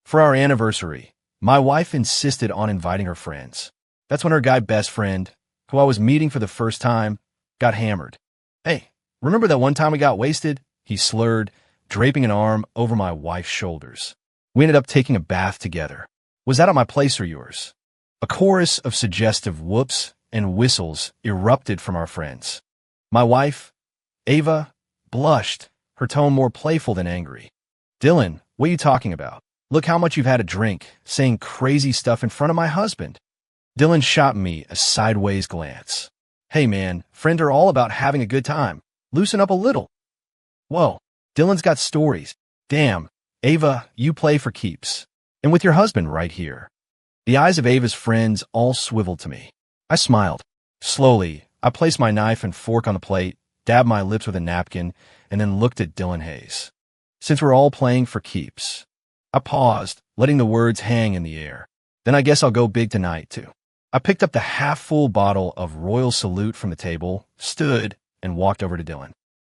For our anniversary, my wife insisted on inviting her friends. That's when her guy best friend, who I was meeting for the first time, got hammered. Hey, remember that one time we got wasted? He slurred, draping an arm over my wife's shoulders. We ended up taking a bath together. Was that at my place or yours? A chorus of suggestive whoops and whistles erupted from our friends. My wife, Ava, blushed, her tone more playful than angry. Dylan, what are you talking about? Look how much you've had to drink, saying crazy stuff in front of my husband. Dylan shot me a sideways glance. Hey man, friends are all about having a good time. Loosen up a little. Whoa, Dylan's got stories. Damn, Ava, you play for keeps. And with your husband right here. The eyes of Ava's friends all swiveled to me. I smiled. Slowly, I placed my knife and fork on the plate, dabbed my lips with a napkin, and then looked at Dylan Hayes. Since we're all playing for keeps. I paused, letting the words hang in the air. Then I guess I'll go big tonight, too. I picked up the half-full bottle of Royal Salute from the table, stood, and walked over to Dylan.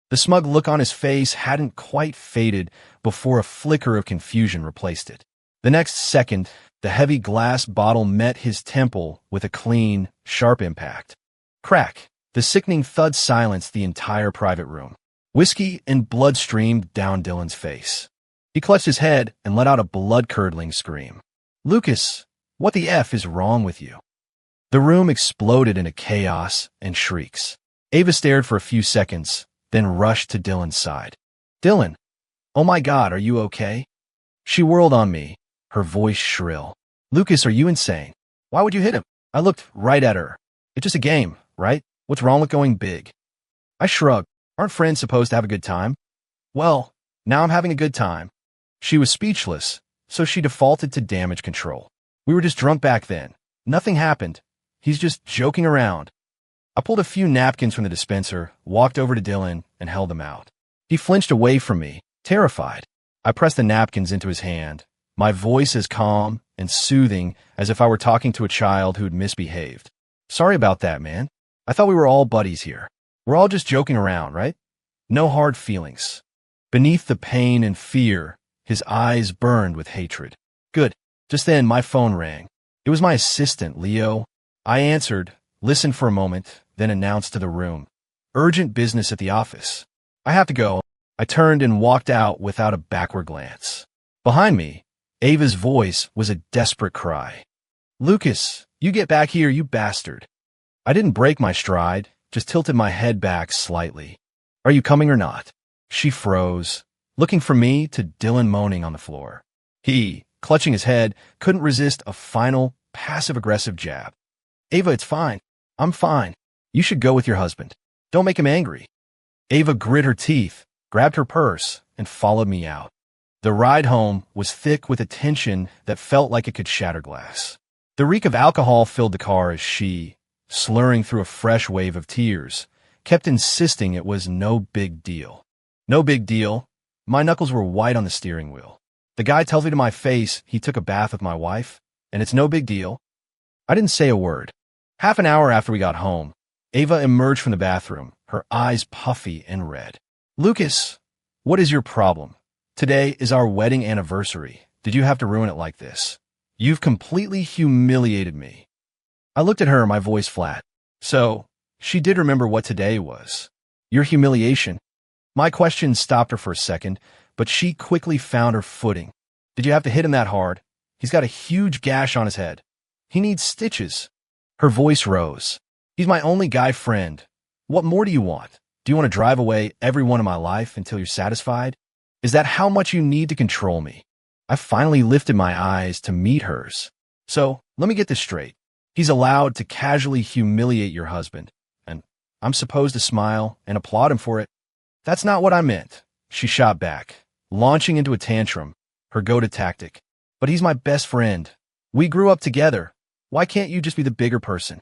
The smug look on his face hadn't quite faded before a flicker of confusion replaced it. The next second, the heavy glass bottle met his temple with a clean, sharp impact. Crack! The sickening thud silenced the entire private room. Whiskey and blood streamed down Dylan's face. He clutched his head and let out a blood-curdling scream. Lucas, what the F is wrong with you? The room exploded into chaos and shrieks. Ava stared for a few seconds, then rushed to Dylan's side. Dylan, oh my God, are you okay? She whirled on me, her voice shrill. Lucas, are you insane? Why would you hit him? I looked right at her. It's just a game, right? What's wrong with going big? I shrugged. Aren't friends supposed to have a good time? Well, now I'm having a good time. She was speechless, so she defaulted to damage control. We were just drunk back then. Nothing happened. He's just joking around. I pulled a few napkins from the dispenser, walked over to Dylan, and held them out. He flinched away from me, terrified. I pressed the napkins into his hand, my voice as calm and soothing as if I were talking to a child who'd misbehaved. Sorry about that, man. I thought we were all buddies here. We're all just joking around, right? No hard feelings. Beneath the pain and fear, his eyes burned with hatred. Good. Just then, my phone rang. It was my assistant, Leo. I answered, listened for a moment, then announced to the room. Urgent business at the office. I have to go. I turned and walked out without a backward glance. Behind me, Ava's voice was a desperate cry. Lucas, you get back here, you bastard. I didn't break my stride, just tilted my head back slightly. Are you coming or not? She froze, looking from me to Dylan moaning on the floor. He, clutching his head, couldn't resist a final, passive-aggressive jab. Ava, it's fine. I'm fine. You should go with your husband. Don't make him angry. Ava grit her teeth, grabbed her purse, and followed me out. The ride home was thick with a tension that felt like it could shatter glass. The reek of alcohol filled the car as she, slurring through a fresh wave of tears, kept insisting it was no big deal. No big deal. My knuckles were white on the steering wheel. The guy tells me to my face he took a bath with my wife, and it's no big deal. I didn't say a word. Half an hour after we got home, Ava emerged from the bathroom, her eyes puffy and red. Lucas, what is your problem? Today is our wedding anniversary. Did you have to ruin it like this? You've completely humiliated me. I looked at her, my voice flat. So, she did remember what today was. Your humiliation. My question stopped her for a second, but she quickly found her footing. Did you have to hit him that hard? He's got a huge gash on his head. He needs stitches. Her voice rose. He's my only guy friend. What more do you want? Do you want to drive away everyone in my life until you're satisfied? Is that how much you need to control me? I finally lifted my eyes to meet hers. So, let me get this straight. He's allowed to casually humiliate your husband, and I'm supposed to smile and applaud him for it. That's not what I meant, she shot back, launching into a tantrum, her go-to tactic. But he's my best friend. We grew up together. Why can't you just be the bigger person?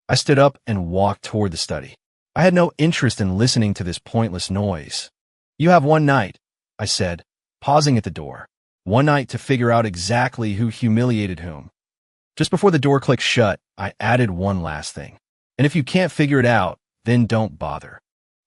I stood up and walked toward the study. I had no interest in listening to this pointless noise. You have one night, I said, pausing at the door. One night to figure out exactly who humiliated whom. Just before the door clicked shut, I added one last thing. And if you can't figure it out, then don't bother.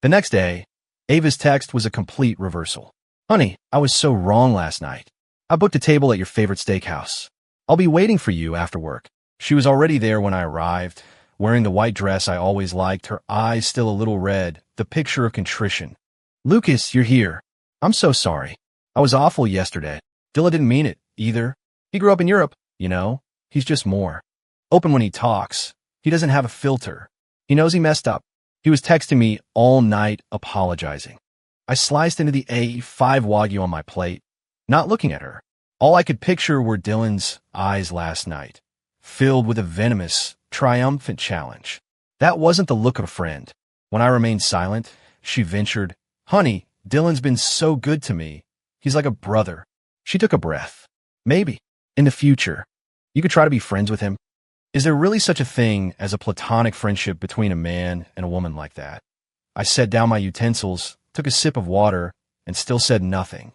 The next day, Ava's text was a complete reversal. Honey, I was so wrong last night. I booked a table at your favorite steakhouse. I'll be waiting for you after work. She was already there when I arrived, wearing the white dress I always liked, her eyes still a little red, the picture of contrition. Lucas, you're here. I'm so sorry. I was awful yesterday. Dilla didn't mean it, either. He grew up in Europe, you know. He's just more open when he talks. He doesn't have a filter. He knows he messed up. He was texting me all night, apologizing. I sliced into the A5 Wagyu on my plate, not looking at her. All I could picture were Dylan's eyes last night, filled with a venomous, triumphant challenge. That wasn't the look of a friend. When I remained silent, she ventured, "Honey, Dylan's been so good to me. He's like a brother." She took a breath. "Maybe, in the future, you could try to be friends with him." Is there really such a thing as a platonic friendship between a man and a woman like that? I set down my utensils, took a sip of water, and still said nothing.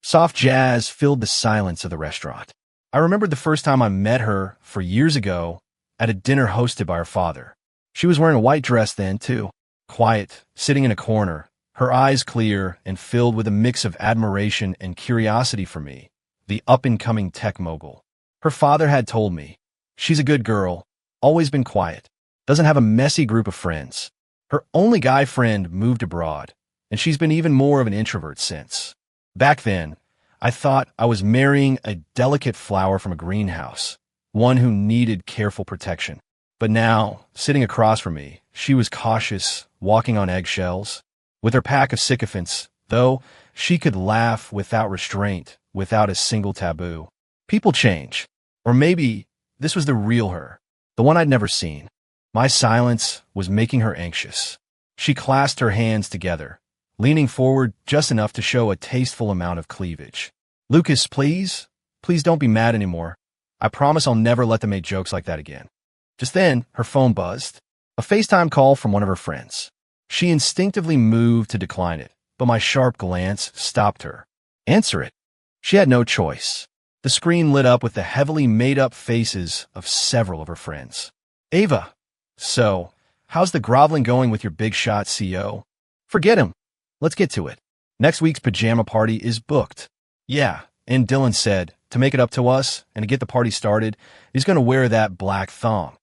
Soft jazz filled the silence of the restaurant. I remembered the first time I met her years ago at a dinner hosted by her father. She was wearing a white dress then, too. Quiet, sitting in a corner, her eyes clear and filled with a mix of admiration and curiosity for me, the up-and-coming tech mogul. Her father had told me, "She's a good girl, always been quiet, doesn't have a messy group of friends. Her only guy friend moved abroad, and she's been even more of an introvert since." Back then, I thought I was marrying a delicate flower from a greenhouse, one who needed careful protection. But now, sitting across from me, she was cautious, walking on eggshells. With her pack of sycophants, though, she could laugh without restraint, without a single taboo. People change. Or maybe this was the real her, the one I'd never seen. My silence was making her anxious. She clasped her hands together, leaning forward just enough to show a tasteful amount of cleavage. "Lucas, please don't be mad anymore. I promise I'll never let them make jokes like that again." Just then, her phone buzzed. A FaceTime call from one of her friends. She instinctively moved to decline it, but my sharp glance stopped her. "Answer it." She had no choice. The screen lit up with the heavily made-up faces of several of her friends. "Ava, so, how's the groveling going with your big shot CO? Forget him. Let's get to it. Next week's pajama party is booked." "Yeah," and Dylan said, to make it up to us and to get the party started, he's going to wear that black thong.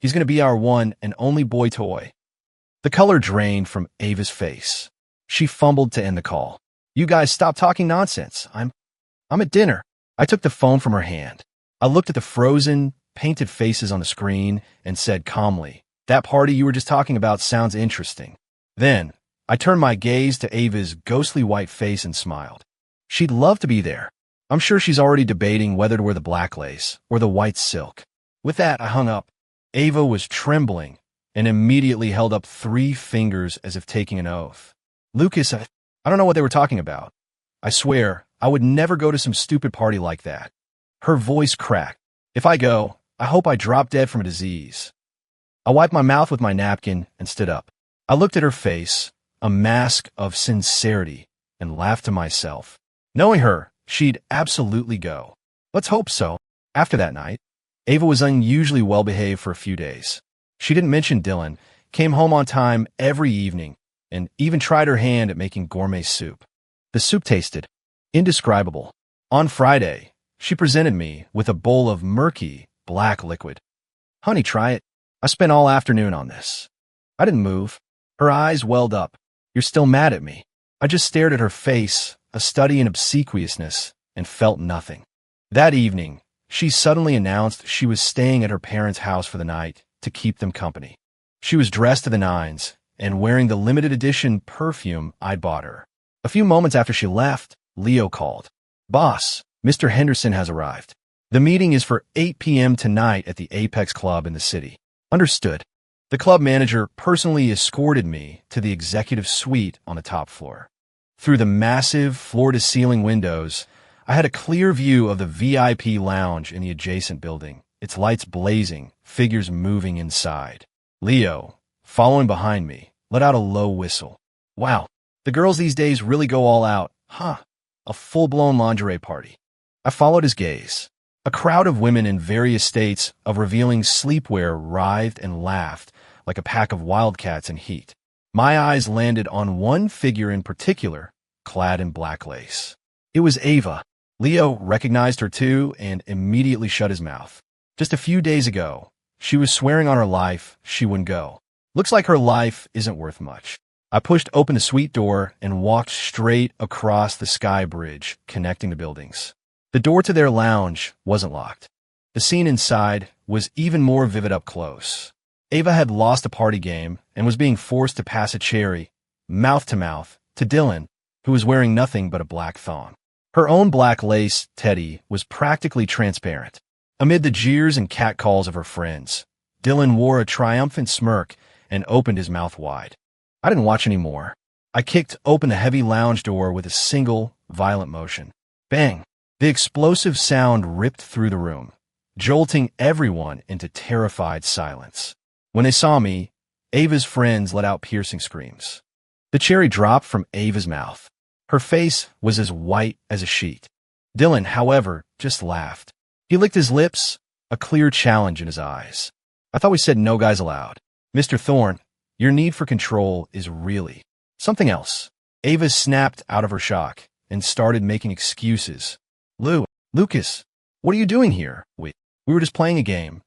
He's going to be our one and only boy toy. The color drained from Ava's face. She fumbled to end the call. "You guys stop talking nonsense. I'm at dinner." I took the phone from her hand. I looked at the frozen, painted faces on the screen and said calmly, "That party you were just talking about sounds interesting." Then, I turned my gaze to Ava's ghostly white face and smiled. She'd love to be there. I'm sure she's already debating whether to wear the black lace or the white silk. With that, I hung up. Ava was trembling and immediately held up 3 fingers as if taking an oath. "Lucas, I don't know what they were talking about. I swear, I would never go to some stupid party like that." Her voice cracked. "If I go, I hope I drop dead from a disease." I wiped my mouth with my napkin and stood up. I looked at her face, a mask of sincerity, and laughed to myself. Knowing her, she'd absolutely go. Let's hope so. After that night, Ava was unusually well-behaved for a few days. She didn't mention Dylan, came home on time every evening, and even tried her hand at making gourmet soup. The soup tasted indescribable. On Friday, she presented me with a bowl of murky, black liquid. "Honey, try it. I spent all afternoon on this." I didn't move. Her eyes welled up. "You're still mad at me." I just stared at her face, a study in obsequiousness, and felt nothing. That evening, she suddenly announced she was staying at her parents' house for the night to keep them company. She was dressed to the nines and wearing the limited edition perfume I'd bought her. A few moments after she left, Leo called. "Boss, Mr. Henderson has arrived. The meeting is for 8 p.m. tonight at the Apex Club in the city." Understood. The club manager personally escorted me to the executive suite on the top floor. Through the massive floor-to-ceiling windows, I had a clear view of the VIP lounge in the adjacent building, its lights blazing, figures moving inside. Leo, following behind me, let out a low whistle. "Wow, the girls these days really go all out, huh? A full-blown lingerie party." I followed his gaze. A crowd of women in various states of revealing sleepwear writhed and laughed like a pack of wildcats in heat. My eyes landed on one figure in particular, clad in black lace. It was Ava. Leo recognized her too and immediately shut his mouth. Just a few days ago, she was swearing on her life she wouldn't go. Looks like her life isn't worth much. I pushed open the suite door and walked straight across the sky bridge connecting the buildings. The door to their lounge wasn't locked. The scene inside was even more vivid up close. Ava had lost a party game and was being forced to pass a cherry, mouth to Dylan, who was wearing nothing but a black thong. Her own black lace teddy was practically transparent. Amid the jeers and catcalls of her friends, Dylan wore a triumphant smirk and opened his mouth wide. I didn't watch anymore. I kicked open the heavy lounge door with a single, violent motion. Bang! The explosive sound ripped through the room, jolting everyone into terrified silence. When they saw me, Ava's friends let out piercing screams. The cherry dropped from Ava's mouth. Her face was as white as a sheet. Dylan, however, just laughed. He licked his lips, a clear challenge in his eyes. I thought we said no guys allowed. Mr. Thorne, your need for control is really something else. Ava snapped out of her shock and started making excuses. Lucas, what are you doing here? We were just playing a game.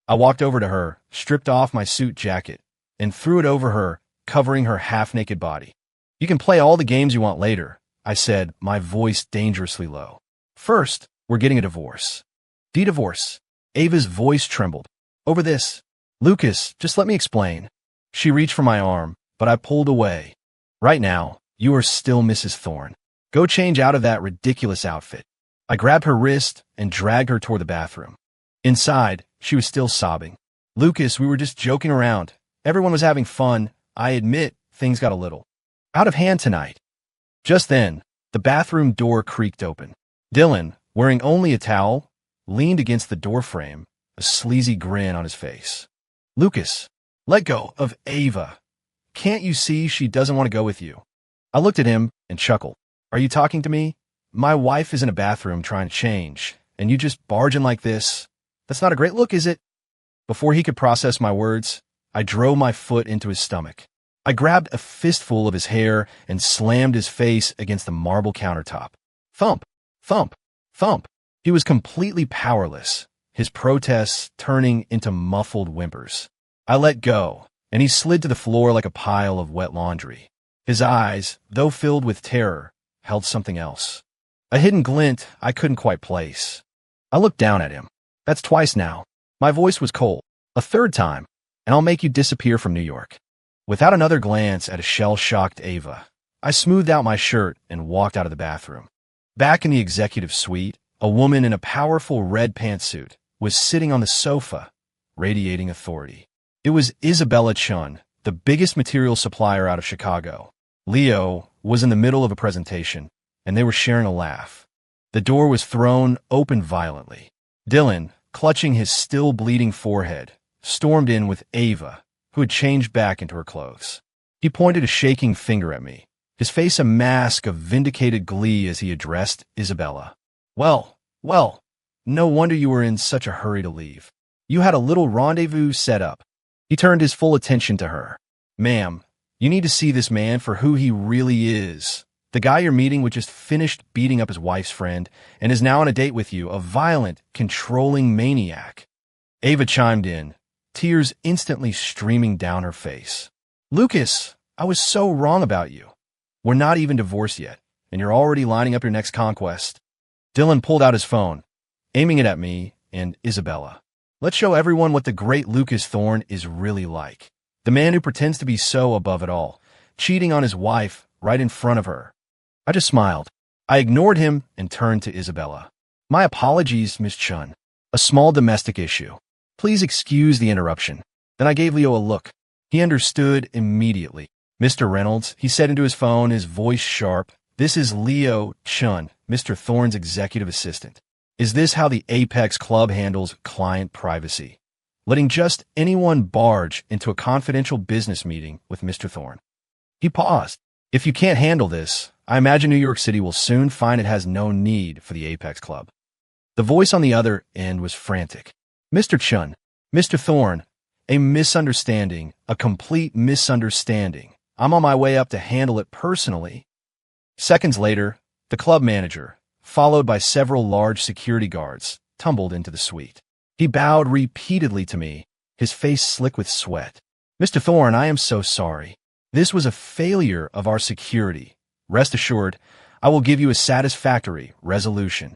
I walked over to her, stripped off my suit jacket, and threw it over her, covering her half-naked body. You can play all the games you want later, I said, my voice dangerously low. First, we're getting a divorce. The divorce. Ava's voice trembled. Over this. Lucas, just let me explain. She reached for my arm, but I pulled away. Right now, you are still Mrs. Thorne. Go change out of that ridiculous outfit. I grabbed her wrist and dragged her toward the bathroom. Inside, she was still sobbing. Lucas, we were just joking around. Everyone was having fun. I admit, things got a little out of hand tonight. Just then, the bathroom door creaked open. Dylan, wearing only a towel, leaned against the doorframe, a sleazy grin on his face. Lucas, let go of Ava. Can't you see she doesn't want to go with you? I looked at him and chuckled. Are you talking to me? My wife is in a bathroom trying to change, and you just barge in like this? That's not a great look, is it? Before he could process my words, I drove my foot into his stomach. I grabbed a fistful of his hair and slammed his face against the marble countertop. Thump, thump, thump. He was completely powerless, his protests turning into muffled whimpers. I let go, and he slid to the floor like a pile of wet laundry. His eyes, though filled with terror, held something else. A hidden glint I couldn't quite place. I looked down at him. That's twice now. My voice was cold. A third time, and I'll make you disappear from New York. Without another glance at a shell-shocked Ava, I smoothed out my shirt and walked out of the bathroom. Back in the executive suite, a woman in a powerful red pantsuit was sitting on the sofa, radiating authority. It was Isabella Chun, the biggest material supplier out of Chicago. Leo was in the middle of a presentation, and they were sharing a laugh. The door was thrown open violently. Dylan, clutching his still bleeding forehead, stormed in with Ava, who had changed back into her clothes. He pointed a shaking finger at me, his face a mask of vindicated glee as he addressed Isabella. Well, no wonder you were in such a hurry to leave. You had a little rendezvous set up. He turned his full attention to her. Ma'am, you need to see this man for who he really is. The guy you're meeting with just finished beating up his wife's friend and is now on a date with you, a violent, controlling maniac. Ava chimed in, tears instantly streaming down her face. Lucas, I was so wrong about you. We're not even divorced yet, and you're already lining up your next conquest. Dylan pulled out his phone, aiming it at me and Isabella. Let's show everyone what the great Lucas Thorne is really like. The man who pretends to be so above it all, cheating on his wife right in front of her. I just smiled. I ignored him and turned to Isabella. My apologies, Miss Chun. A small domestic issue. Please excuse the interruption. Then I gave Leo a look. He understood immediately. Mr. Reynolds, he said into his phone, his voice sharp, this is Leo Chun, Mr. Thorne's executive assistant. Is this how the Apex Club handles client privacy? Letting just anyone barge into a confidential business meeting with Mr. Thorne. He paused. If you can't handle this, I imagine New York City will soon find it has no need for the Apex Club. The voice on the other end was frantic. Mr. Chun, Mr. Thorne, a misunderstanding, a complete misunderstanding. I'm on my way up to handle it personally. Seconds later, the club manager, followed by several large security guards, tumbled into the suite. He bowed repeatedly to me, his face slick with sweat. "Mr. Thorne, I am so sorry. This was a failure of our security. Rest assured, I will give you a satisfactory resolution."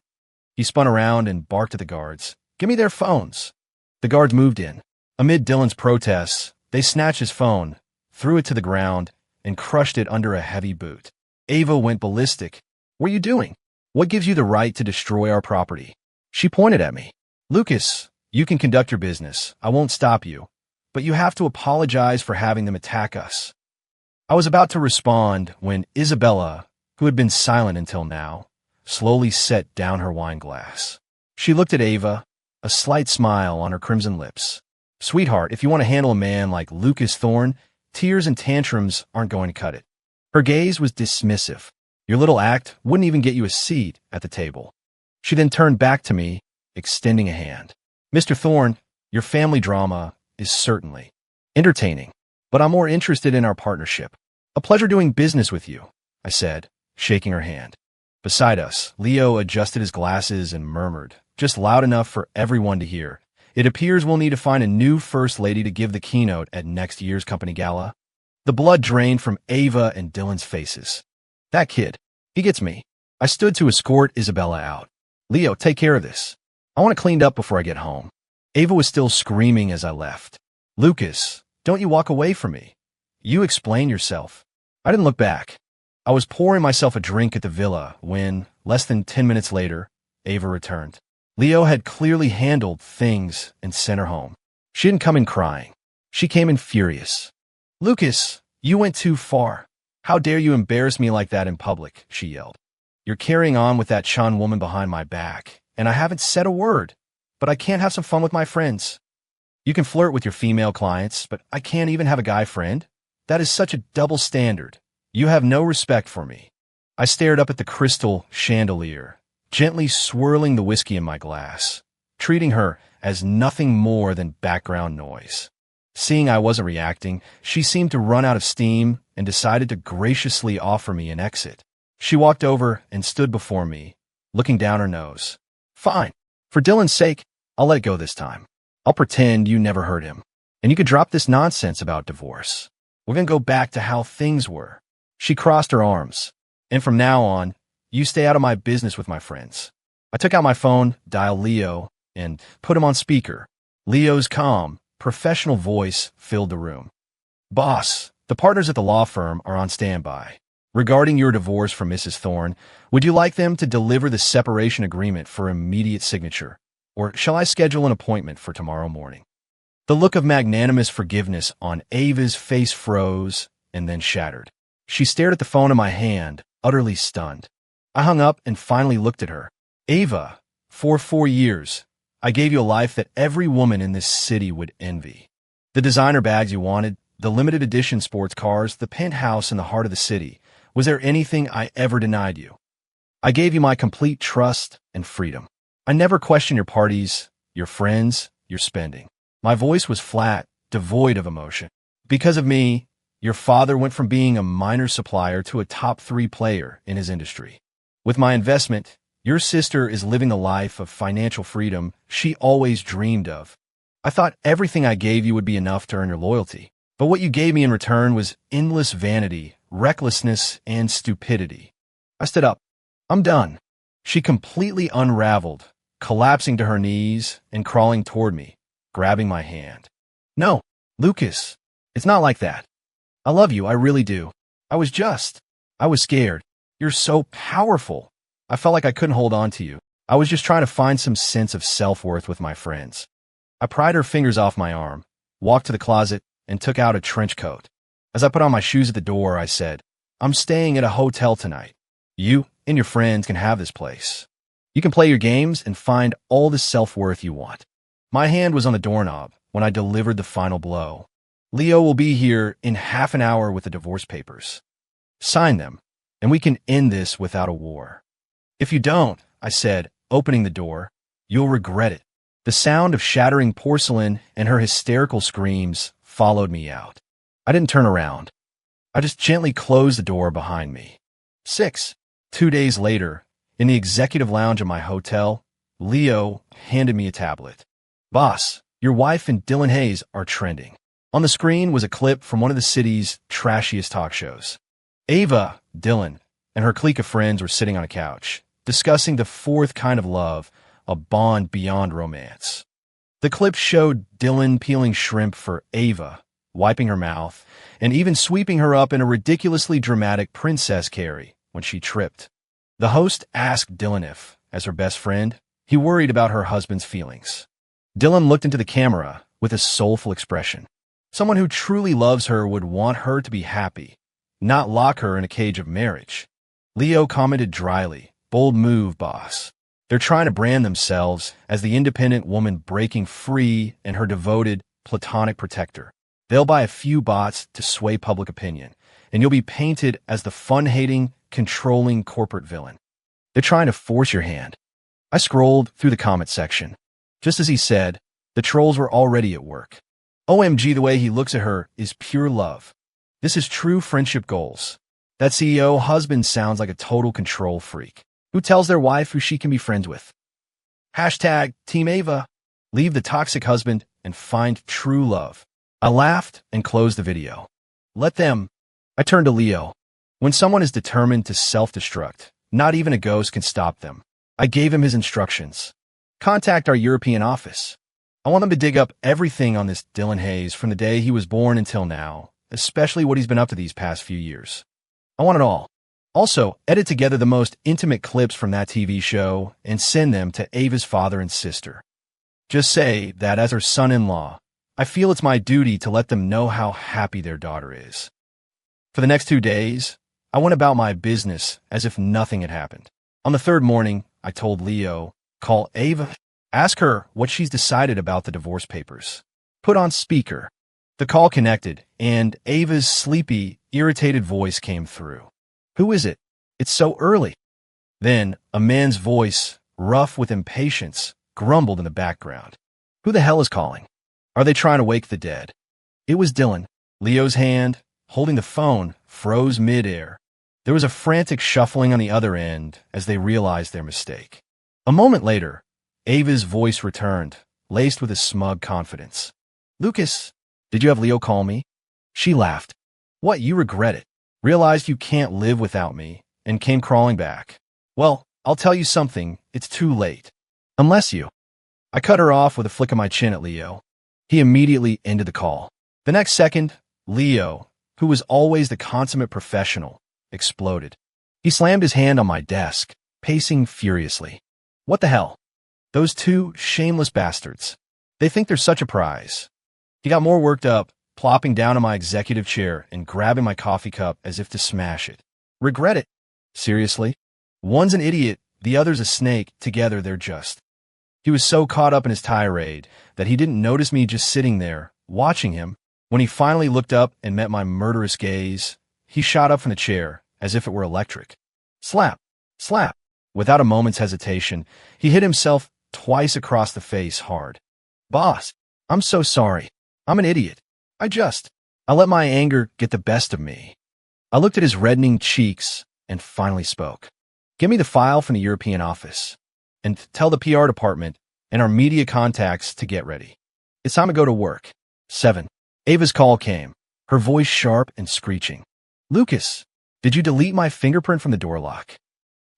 He spun around and barked at the guards. "Give me their phones." The guards moved in. Amid Dylan's protests, they snatched his phone, threw it to the ground, and crushed it under a heavy boot. Ava went ballistic. "What are you doing? What gives you the right to destroy our property?" She pointed at me. "Lucas, you can conduct your business. I won't stop you. But you have to apologize for having them attack us." I was about to respond when Isabella, who had been silent until now, slowly set down her wine glass. She looked at Ava, a slight smile on her crimson lips. "Sweetheart, if you want to handle a man like Lucas Thorne, tears and tantrums aren't going to cut it." Her gaze was dismissive. "Your little act wouldn't even get you a seat at the table." She then turned back to me, extending a hand. "Mr. Thorne, your family drama is certainly entertaining, but I'm more interested in our partnership." "A pleasure doing business with you," I said, shaking her hand. Beside us, Leo adjusted his glasses and murmured, just loud enough for everyone to hear, "It appears we'll need to find a new first lady to give the keynote at next year's company gala." The blood drained from Ava and Dylan's faces. "That kid, he gets me." I stood to escort Isabella out. "Leo, take care of this. I want it cleaned up before I get home." Ava was still screaming as I left. "Lucas, don't you walk away from me. You explain yourself." I didn't look back. I was pouring myself a drink at the villa when, less than 10 minutes later, Ava returned. Leo had clearly handled things and sent her home. She didn't come in crying. She came in furious. "Lucas, you went too far. How dare you embarrass me like that in public," she yelled. "You're carrying on with that Sean woman behind my back, and I haven't said a word, but I can't have some fun with my friends. You can flirt with your female clients, but I can't even have a guy friend? That is such a double standard. You have no respect for me." I stared up at the crystal chandelier, gently swirling the whiskey in my glass, treating her as nothing more than background noise. Seeing I wasn't reacting, she seemed to run out of steam and decided to graciously offer me an exit. She walked over and stood before me, looking down her nose. "Fine. For Dylan's sake, I'll let it go this time. I'll pretend you never heard him. And you could drop this nonsense about divorce. We're going to go back to how things were." She crossed her arms. "And from now on, you stay out of my business with my friends." I took out my phone, dialed Leo, and put him on speaker. Leo's calm, professional voice filled the room. "Boss, the partners at the law firm are on standby. Regarding your divorce from Mrs. Thorne, would you like them to deliver the separation agreement for immediate signature, or shall I schedule an appointment for tomorrow morning?" The look of magnanimous forgiveness on Ava's face froze and then shattered. She stared at the phone in my hand, utterly stunned. I hung up and finally looked at her. "Ava, for 4 years, I gave you a life that every woman in this city would envy. The designer bags you wanted, the limited edition sports cars, the penthouse in the heart of the city. Was there anything I ever denied you? I gave you my complete trust and freedom. I never questioned your parties, your friends, your spending. My voice was flat, devoid of emotion. Because of me, your father went from being a minor supplier to a top 3 player in his industry. With my investment, your sister is living the life of financial freedom she always dreamed of. I thought everything I gave you would be enough to earn your loyalty. But what you gave me in return was endless vanity, recklessness, and stupidity." I stood up. "I'm done." She completely unraveled, collapsing to her knees and crawling toward me, grabbing my hand. "No, Lucas, it's not like that. I love you, I really do. I was scared. You're so powerful. I felt like I couldn't hold on to you. I was just trying to find some sense of self-worth with my friends." I pried her fingers off my arm, walked to the closet, and took out a trench coat. As I put on my shoes at the door, I said, "I'm staying at a hotel tonight. You and your friends can have this place. You can play your games and find all the self-worth you want." My hand was on the doorknob when I delivered the final blow. "Leo will be here in half an hour with the divorce papers. Sign them, and we can end this without a war." "If you don't," I said, opening the door, "you'll regret it." The sound of shattering porcelain and her hysterical screams followed me out. I didn't turn around. I just gently closed the door behind me. 2 days later, In the executive lounge of my hotel, Leo handed me a tablet. Boss, your wife and Dylan Hayes are trending. On the screen was a clip from one of the city's trashiest talk shows. Ava, Dylan, and her clique of friends were sitting on a couch, discussing the fourth kind of love, a bond beyond romance. The clip showed Dylan peeling shrimp for Ava, wiping her mouth, and even sweeping her up in a ridiculously dramatic princess carry when she tripped. The host asked Dylan if, as her best friend, he worried about her husband's feelings. Dylan looked into the camera with a soulful expression. Someone who truly loves her would want her to be happy, not lock her in a cage of marriage. Leo commented dryly, "Bold move, boss. They're trying to brand themselves as the independent woman breaking free and her devoted, platonic protector. They'll buy a few bots to sway public opinion, and you'll be painted as the fun-hating, controlling corporate villain. They're trying to force your hand." I scrolled through the comment section. Just as he said, the trolls were already at work. OMG, the way he looks at her is pure love. This is true friendship goals. That CEO husband sounds like a total control freak who tells their wife who she can be friends with. Hashtag Team Ava. Leave the toxic husband and find true love. I laughed and closed the video. Let them. I turned to Leo. When someone is determined to self-destruct, not even a ghost can stop them. I gave him his instructions. Contact our European office. I want them to dig up everything on this Dylan Hayes from the day he was born until now, especially what he's been up to these past few years. I want it all. Also, edit together the most intimate clips from that TV show and send them to Ava's father and sister. Just say that as her son-in-law, I feel it's my duty to let them know how happy their daughter is. For the next 2 days, I went about my business as if nothing had happened. On the third morning, I told Leo, call Ava, ask her what she's decided about the divorce papers. Put on speaker. The call connected, and Ava's sleepy, irritated voice came through. Who is it? It's so early. Then a man's voice, rough with impatience, grumbled in the background. Who the hell is calling? Are they trying to wake the dead? It was Dylan. Leo's hand, holding the phone, froze mid-air. There was a frantic shuffling on the other end as they realized their mistake. A moment later, Ava's voice returned, laced with a smug confidence. Lucas, did you have Leo call me? She laughed. What, you regret it? Realized you can't live without me, and came crawling back. Well, I'll tell you something, it's too late. Unless you. I cut her off with a flick of my chin at Leo. He immediately ended the call. The next second, Leo, who was always the consummate professional, exploded. He slammed his hand on my desk, pacing furiously. What the hell? Those two shameless bastards. They think they're such a prize. He got more worked up, plopping down on my executive chair and grabbing my coffee cup as if to smash it. Regret it? Seriously? One's an idiot, the other's a snake. Together they're just. He was so caught up in his tirade that he didn't notice me just sitting there, watching him. When he finally looked up and met my murderous gaze, he shot up from the chair, as if it were electric. Slap! Slap! Without a moment's hesitation, he hit himself twice across the face hard. Boss, I'm so sorry. I'm an idiot. I let my anger get the best of me. I looked at his reddening cheeks and finally spoke. Give me the file from the European office and tell the PR department and our media contacts to get ready. It's time to go to work. 7. Ava's call came, her voice sharp and screeching. Lucas, did you delete my fingerprint from the door lock?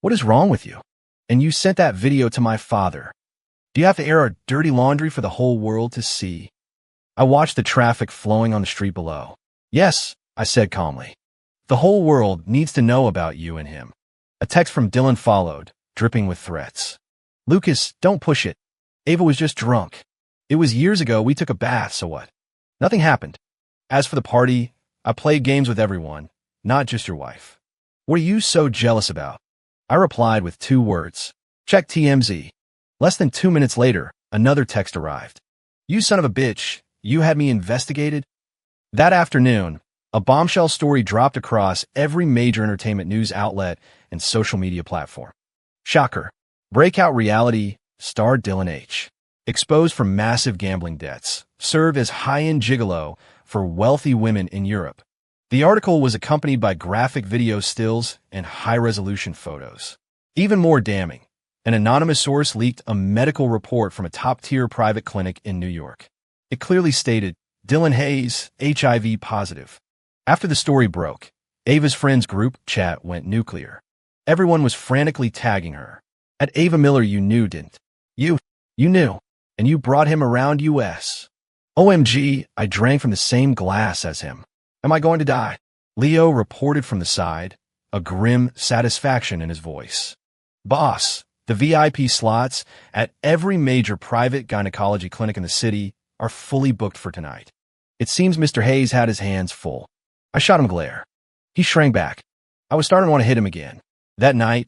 What is wrong with you? And you sent that video to my father. Do you have to air our dirty laundry for the whole world to see? I watched the traffic flowing on the street below. Yes, I said calmly. The whole world needs to know about you and him. A text from Dylan followed, dripping with threats. Lucas, don't push it. Ava was just drunk. It was years ago. We took a bath, so what? Nothing happened. As for the party, I played games with everyone, not just your wife. What are you so jealous about? I replied with 2 words. Check TMZ. Less than 2 minutes later, another text arrived. You son of a bitch, you had me investigated? That afternoon, a bombshell story dropped across every major entertainment news outlet and social media platform. Shocker. Breakout reality star Dylan H. Exposed for massive gambling debts, served as high-end gigolo for wealthy women in Europe. The article was accompanied by graphic video stills and high-resolution photos. Even more damning, an anonymous source leaked a medical report from a top-tier private clinic in New York. It clearly stated, Dylan Hayes, HIV positive. After the story broke, Ava's friends group chat went nuclear. Everyone was frantically tagging her. At Ava Miller you knew, didn't you? You knew. And you brought him around US. OMG, I drank from the same glass as him. Am I going to die? Leo reported from the side, a grim satisfaction in his voice. Boss, the VIP slots at every major private gynecology clinic in the city are fully booked for tonight. It seems Mr. Hayes had his hands full. I shot him a glare. He shrank back. I was starting to want to hit him again. That night,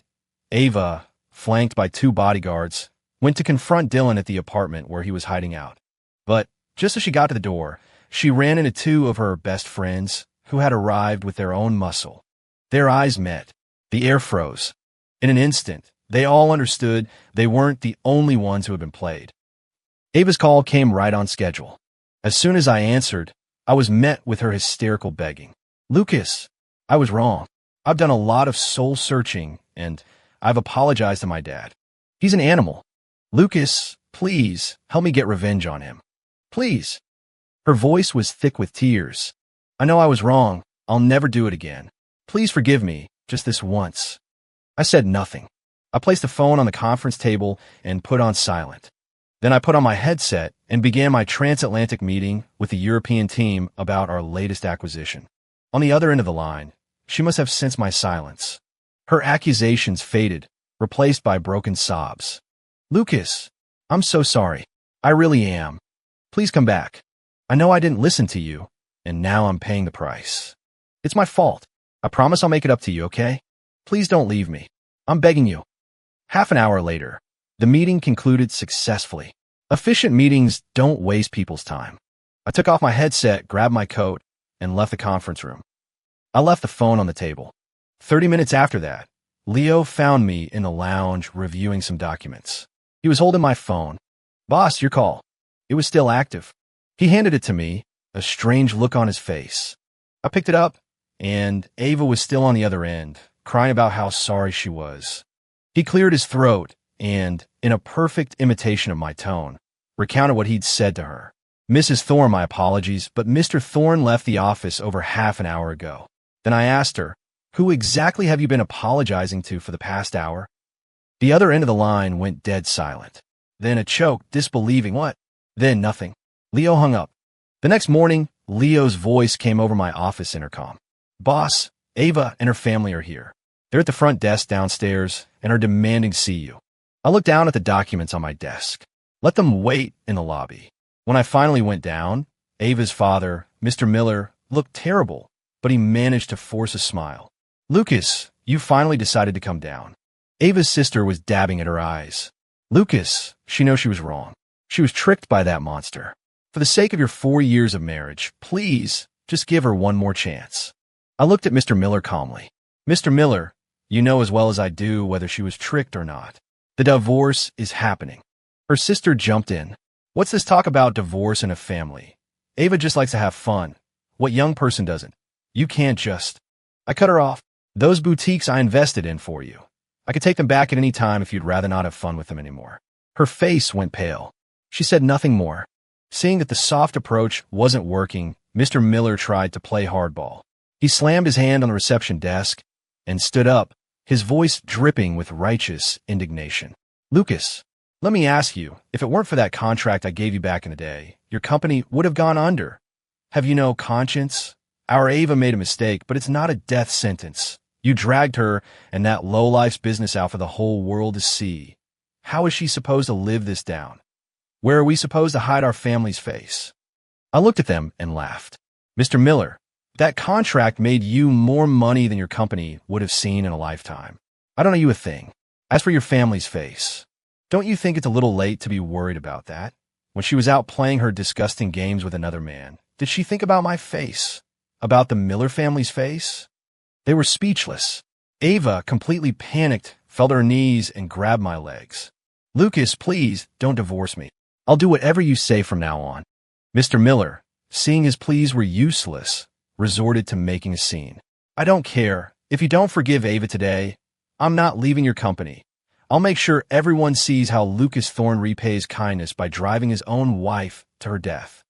Ava, flanked by 2 bodyguards, went to confront Dylan at the apartment where he was hiding out. But just as she got to the door, she ran into 2 of her best friends who had arrived with their own muscle. Their eyes met. The air froze. In an instant, they all understood they weren't the only ones who had been played. Ava's call came right on schedule. As soon as I answered, I was met with her hysterical begging. Lucas, I was wrong. I've done a lot of soul-searching, and I've apologized to my dad. He's an animal. Lucas, please, help me get revenge on him. Please. Her voice was thick with tears. I know I was wrong. I'll never do it again. Please forgive me, just this once. I said nothing. I placed the phone on the conference table and put on silent. Then I put on my headset and began my transatlantic meeting with the European team about our latest acquisition. On the other end of the line, she must have sensed my silence. Her accusations faded, replaced by broken sobs. Lucas, I'm so sorry. I really am. Please come back. I know I didn't listen to you, and now I'm paying the price. It's my fault. I promise I'll make it up to you, okay? Please don't leave me. I'm begging you. Half an hour later, the meeting concluded successfully. Efficient meetings don't waste people's time. I took off my headset, grabbed my coat, and left the conference room. I left the phone on the table. 30 minutes after that, Leo found me in the lounge reviewing some documents. He was holding my phone. Boss, your call. It was still active. He handed it to me, a strange look on his face. I picked it up, and Ava was still on the other end, crying about how sorry she was. He cleared his throat and, in a perfect imitation of my tone, recounted what he'd said to her. Mrs. Thorne, my apologies, but Mr. Thorne left the office over half an hour ago. Then I asked her, who exactly have you been apologizing to for the past hour? The other end of the line went dead silent. Then a choke, disbelieving what? Then nothing. Leo hung up. The next morning, Leo's voice came over my office intercom. Boss, Ava and her family are here. They're at the front desk downstairs and are demanding to see you. I looked down at the documents on my desk. Let them wait in the lobby. When I finally went down, Ava's father, Mr. Miller, looked terrible, but he managed to force a smile. Lucas, you finally decided to come down. Ava's sister was dabbing at her eyes. Lucas, she knows she was wrong. She was tricked by that monster. For the sake of your 4 years of marriage, please, just give her one more chance. I looked at Mr. Miller calmly. Mr. Miller, you know as well as I do whether she was tricked or not. The divorce is happening. Her sister jumped in. What's this talk about divorce in a family? Ava just likes to have fun. What young person doesn't? You can't just... I cut her off. Those boutiques I invested in for you. I could take them back at any time if you'd rather not have fun with them anymore. Her face went pale. She said nothing more. Seeing that the soft approach wasn't working, Mr. Miller tried to play hardball. He slammed his hand on the reception desk and stood up, his voice dripping with righteous indignation. Lucas, let me ask you, if it weren't for that contract I gave you back in the day, your company would have gone under. Have you no conscience? Our Ava made a mistake, but it's not a death sentence. You dragged her and that lowlife's business out for the whole world to see. How is she supposed to live this down? Where are we supposed to hide our family's face? I looked at them and laughed. Mr. Miller, that contract made you more money than your company would have seen in a lifetime. I don't owe you a thing. As for your family's face, don't you think it's a little late to be worried about that? When she was out playing her disgusting games with another man, did she think about my face? About the Miller family's face? They were speechless. Ava, completely panicked, fell to her knees and grabbed my legs. Lucas, please, don't divorce me. I'll do whatever you say from now on. Mr. Miller, seeing his pleas were useless, resorted to making a scene. I don't care. If you don't forgive Ava today, I'm not leaving your company. I'll make sure everyone sees how Lucas Thorne repays kindness by driving his own wife to her death.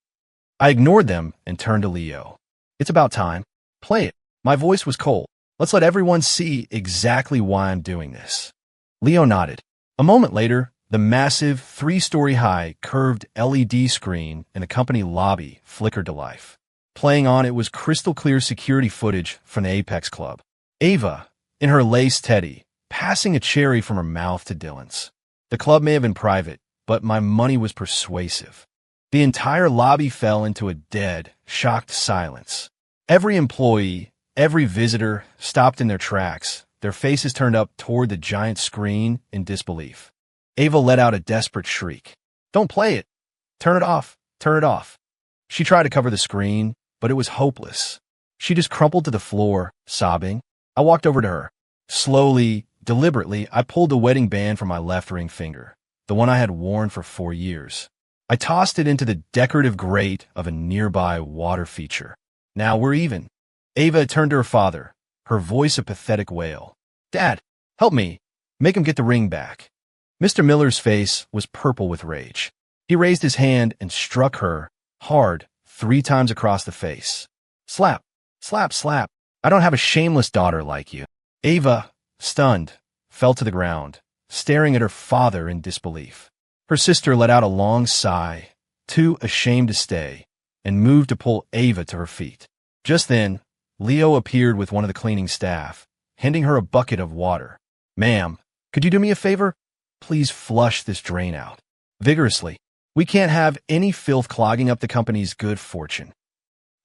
I ignored them and turned to Leo. It's about time. Play it. My voice was cold. Let's let everyone see exactly why I'm doing this. Leo nodded. A moment later, the massive 3-story high curved LED screen in the company lobby flickered to life. Playing on it was crystal clear security footage from the Apex Club. Ava, in her lace teddy, passing a cherry from her mouth to Dylan's. The club may have been private, but my money was persuasive. The entire lobby fell into a dead, shocked silence. Every employee, every visitor stopped in their tracks, their faces turned up toward the giant screen in disbelief. Ava let out a desperate shriek. Don't play it. Turn it off. Turn it off. She tried to cover the screen, but it was hopeless. She just crumpled to the floor, sobbing. I walked over to her. Slowly, deliberately, I pulled the wedding band from my left ring finger, the one I had worn for 4 years. I tossed it into the decorative grate of a nearby water feature. Now we're even. Ava turned to her father, her voice a pathetic wail. Dad, help me. Make him get the ring back. Mr. Miller's face was purple with rage. He raised his hand and struck her, hard, 3 times across the face. Slap, slap, slap. I don't have a shameless daughter like you. Ava, stunned, fell to the ground, staring at her father in disbelief. Her sister let out a long sigh, too ashamed to stay, and moved to pull Ava to her feet. Just then, Leo appeared with one of the cleaning staff, handing her a bucket of water. Ma'am, could you do me a favor? Please flush this drain out. Vigorously. We can't have any filth clogging up the company's good fortune.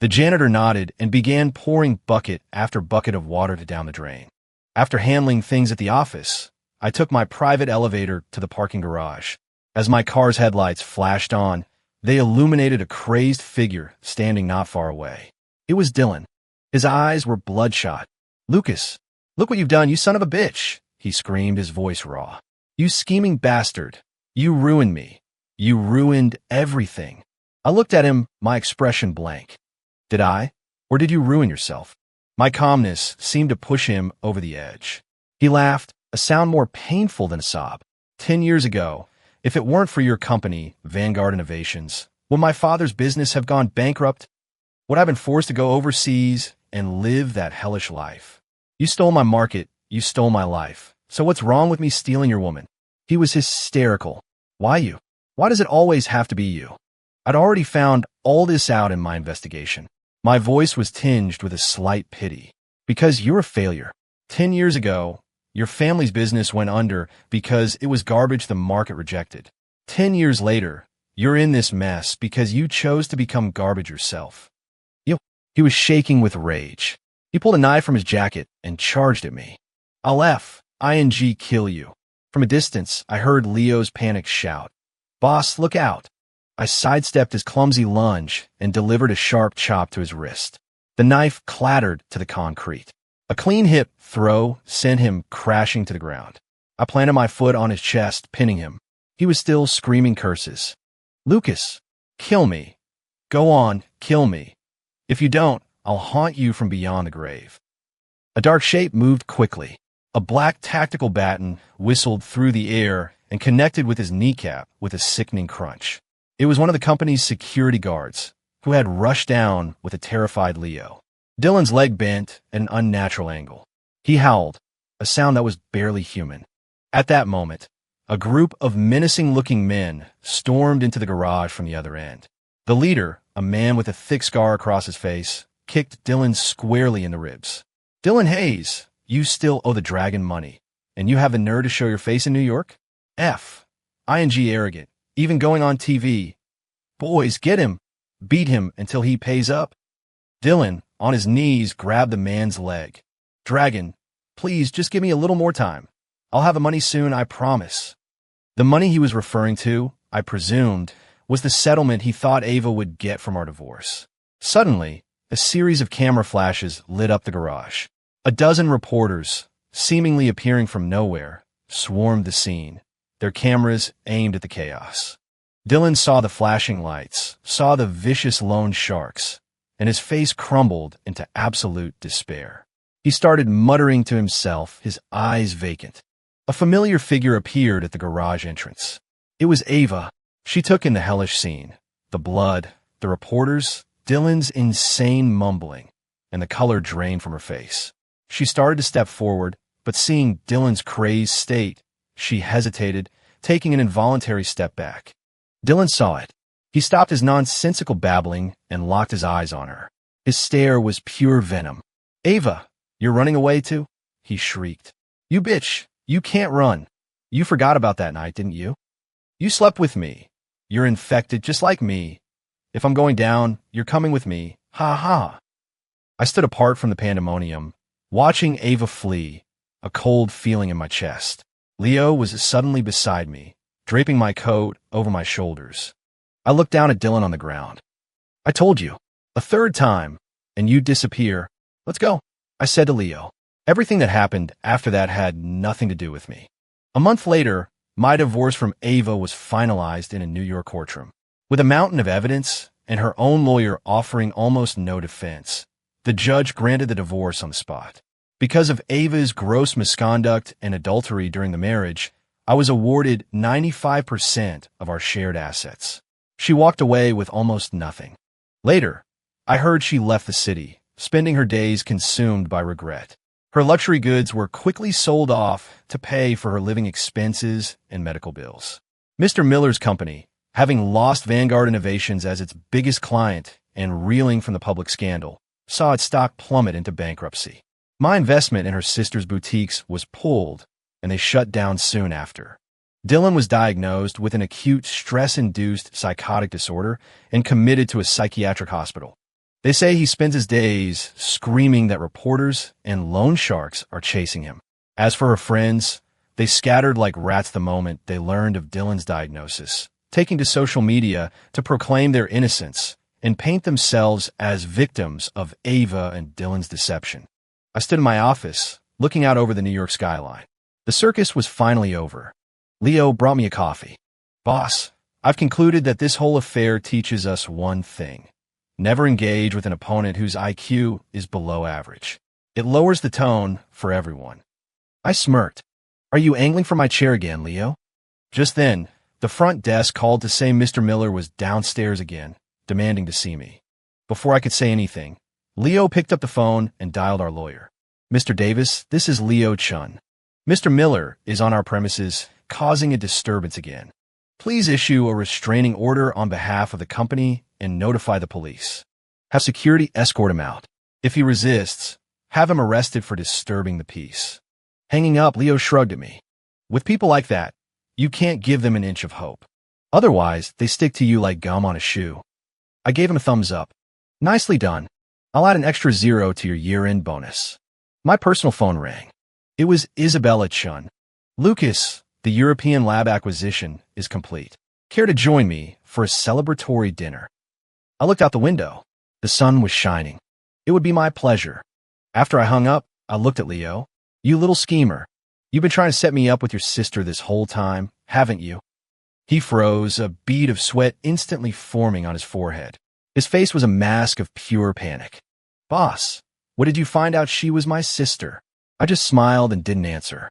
The janitor nodded and began pouring bucket after bucket of water down the drain. After handling things at the office, I took my private elevator to the parking garage. As my car's headlights flashed on, they illuminated a crazed figure standing not far away. It was Dylan. His eyes were bloodshot. Lucas, look what you've done, you son of a bitch, he screamed, his voice raw. You scheming bastard. You ruined me. You ruined everything. I looked at him, my expression blank. Did I? Or did you ruin yourself? My calmness seemed to push him over the edge. He laughed, a sound more painful than a sob. 10 years ago, if it weren't for your company, Vanguard Innovations, would my father's business have gone bankrupt? Would I have been forced to go overseas and live that hellish life? You stole my market. You stole my life. So what's wrong with me stealing your woman? He was hysterical. Why you? Why does it always have to be you? I'd already found all this out in my investigation. My voice was tinged with a slight pity. Because you're a failure. 10 years ago, your family's business went under because it was garbage the market rejected. 10 years later, you're in this mess because you chose to become garbage yourself. He was shaking with rage. He pulled a knife from his jacket and charged at me. I'll ing kill you. From a distance, I heard Leo's panicked shout. Boss, look out. I sidestepped his clumsy lunge and delivered a sharp chop to his wrist. The knife clattered to the concrete. A clean hip throw sent him crashing to the ground. I planted my foot on his chest, pinning him. He was still screaming curses. Lucas, kill me. Go on, kill me. If you don't, I'll haunt you from beyond the grave. A dark shape moved quickly. A black tactical baton whistled through the air and connected with his kneecap with a sickening crunch. It was one of the company's security guards, who had rushed down with a terrified Leo. Dylan's leg bent at an unnatural angle. He howled, a sound that was barely human. At that moment, a group of menacing-looking men stormed into the garage from the other end. The leader, a man with a thick scar across his face, kicked Dylan squarely in the ribs. Dylan Hayes, you still owe the dragon money, and you have the nerve to show your face in New York? ing arrogant, even going on TV. Boys, get him. Beat him until he pays up. Dylan, on his knees, grabbed the man's leg. Dragon, please just give me a little more time. I'll have the money soon, I promise. The money he was referring to, I presumed, was the settlement he thought Ava would get from our divorce. Suddenly, a series of camera flashes lit up the garage. A dozen reporters, seemingly appearing from nowhere, swarmed the scene, their cameras aimed at the chaos. Dylan saw the flashing lights, saw the vicious loan sharks, and his face crumbled into absolute despair. He started muttering to himself, his eyes vacant. A familiar figure appeared at the garage entrance. It was Ava. She took in the hellish scene. The blood, the reporters, Dylan's insane mumbling, and the color drained from her face. She started to step forward, but seeing Dylan's crazed state, she hesitated, taking an involuntary step back. Dylan saw it. He stopped his nonsensical babbling and locked his eyes on her. His stare was pure venom. "Ava, you're running away too?" he shrieked. "You bitch, you can't run. You forgot about that night, didn't you? You slept with me. You're infected just like me. If I'm going down, you're coming with me. Ha ha." I stood apart from the pandemonium, watching Ava flee, a cold feeling in my chest. Leo was suddenly beside me, draping my coat over my shoulders. I looked down at Dylan on the ground. "I told you, a third time, and you disappear. Let's go," I said to Leo. Everything that happened after that had nothing to do with me. A month later, my divorce from Ava was finalized in a New York courtroom. With a mountain of evidence and her own lawyer offering almost no defense, the judge granted the divorce on the spot. Because of Ava's gross misconduct and adultery during the marriage, I was awarded 95% of our shared assets. She walked away with almost nothing. Later, I heard she left the city, spending her days consumed by regret. Her luxury goods were quickly sold off to pay for her living expenses and medical bills. Mr. Miller's company, having lost Vanguard Innovations as its biggest client and reeling from the public scandal, saw its stock plummet into bankruptcy. My investment in her sister's boutiques was pulled, and they shut down soon after. Dylan was diagnosed with an acute stress-induced psychotic disorder and committed to a psychiatric hospital. They say he spends his days screaming that reporters and loan sharks are chasing him. As for her friends, they scattered like rats the moment they learned of Dylan's diagnosis, taking to social media to proclaim their innocence and paint themselves as victims of Ava and Dylan's deception. I stood in my office, looking out over the New York skyline. The circus was finally over. Leo brought me a coffee. "Boss, I've concluded that this whole affair teaches us one thing. Never engage with an opponent whose IQ is below average. It lowers the tone for everyone." I smirked. "Are you angling for my chair again, Leo?" Just then, the front desk called to say Mr. Miller was downstairs again, demanding to see me. Before I could say anything, Leo picked up the phone and dialed our lawyer. "Mr. Davis, this is Leo Chun. Mr. Miller is on our premises, causing a disturbance again. Please issue a restraining order on behalf of the company and notify the police. Have security escort him out. If he resists, have him arrested for disturbing the peace." Hanging up, Leo shrugged at me. "With people like that, you can't give them an inch of hope. Otherwise, they stick to you like gum on a shoe." I gave him a thumbs up. "Nicely done. I'll add an extra 0 to your year-end bonus." My personal phone rang. It was Isabella Chun. "Lucas, the European lab acquisition is complete. Care to join me for a celebratory dinner?" I looked out the window. The sun was shining. "It would be my pleasure." After I hung up, I looked at Leo. "You little schemer. You've been trying to set me up with your sister this whole time, haven't you?" He froze, a bead of sweat instantly forming on his forehead. His face was a mask of pure panic. "Boss, what did you find out she was my sister?" I just smiled and didn't answer.